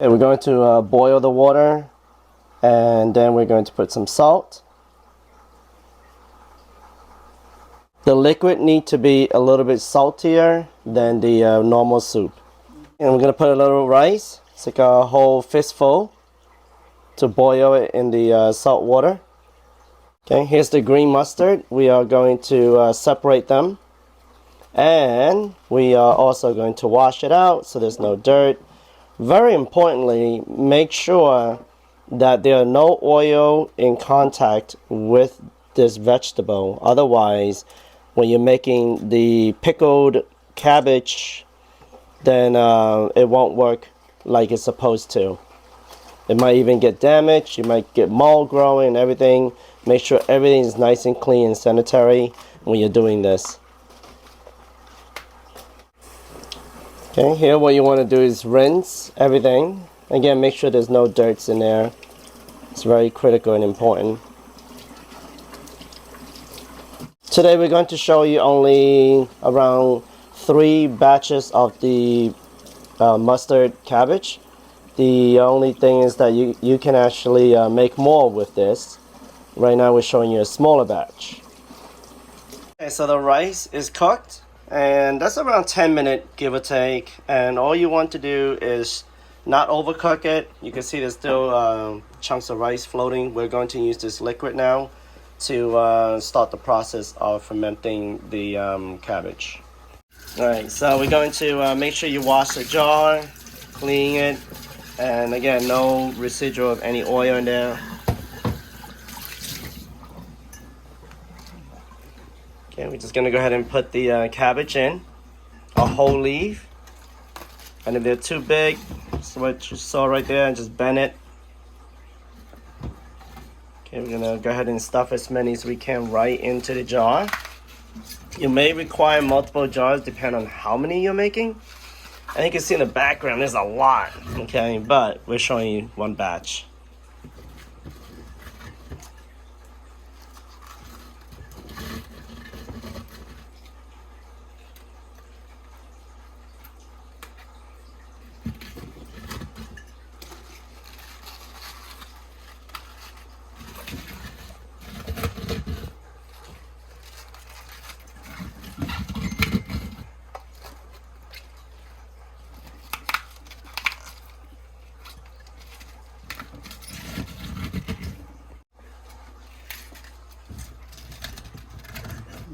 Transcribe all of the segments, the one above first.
Okay, we're going to boil the water, and then we're going to put some salt. The liquid needs to be a little bit saltier than the normal soup. And we're going to put a little rice. It's like a whole fistful to boil it in the salt water. Okay, here's the green mustard. We are going to separate them. And we are also going to wash it out so there's no dirt. Very importantly, make sure that there are no oil in contact with this vegetable. Otherwise, when you're making the pickled cabbage, then it won't work like it's supposed to. It might even get damaged. You might get mold growing and everything. Make sure everything is nice and clean and sanitary when you're doing this. Okay, here what you want to do is rinse everything. Again, make sure there's no dirts in there. It's very critical and important. Today we're going to show you only around 3 batches of the mustard cabbage. The only thing is that you can actually make more with this. Right now we're showing you a smaller batch. Okay, so the rice is cooked, and that's around 10 minutes give or take. And all you want to do is not overcook it. You can see there's still chunks of rice floating. We're going to use this liquid now to start the process of fermenting the cabbage. Alright, so we're going to make sure you wash the jar, clean it, and again, no residual of any oil in there. Okay, we're just going to go ahead and put the cabbage in, a whole leaf, and if they're too big, so what you saw right there, and just bend it. Okay, we're going to go ahead and stuff as many as we can right into the jar. You may require multiple jars depending on how many you're making. And you can see in the background there's a lot, okay, but we're showing you one batch.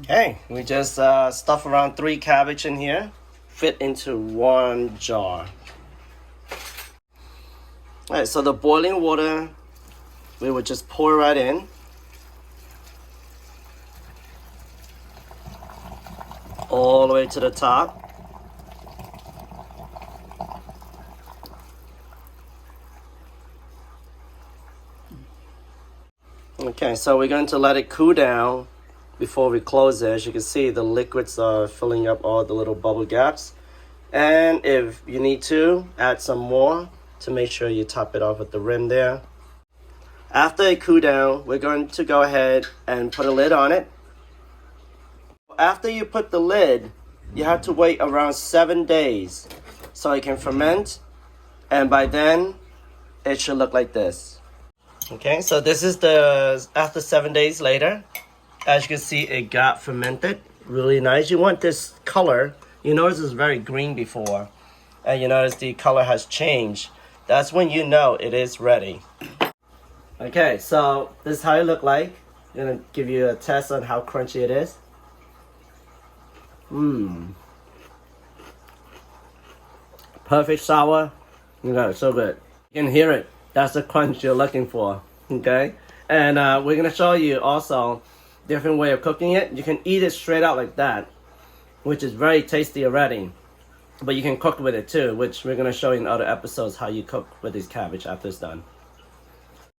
Okay, we just stuff around 3 cabbage in here, fit into 1 jar. Alright, so the boiling water, we would just pour right in. All the way to the top. Okay, so we're going to let it cool down before we close it. As you can see, the liquids are filling up all the little bubble gaps. And if you need to, add some more to make sure you top it off with the rim there. After it cool down, we're going to go ahead and put a lid on it. After you put the lid, you have to wait around 7 days so it can ferment, and by then it should look like this. Okay, so this is the after 7 days later. As you can see, it got fermented really nice. You want this color. You notice it's very green before, and you notice the color has changed. That's when you know it is ready. Okay, so this is how it look like. I'm gonna give you a test on how crunchy it is. Perfect sour. Okay, so good. You can hear it. That's the crunch you're looking for. Okay, and we're gonna show you also different way of cooking it. You can eat it straight out like that, which is very tasty already, but you can cook with it too, which we're gonna show you in other episodes how you cook with this cabbage after it's done.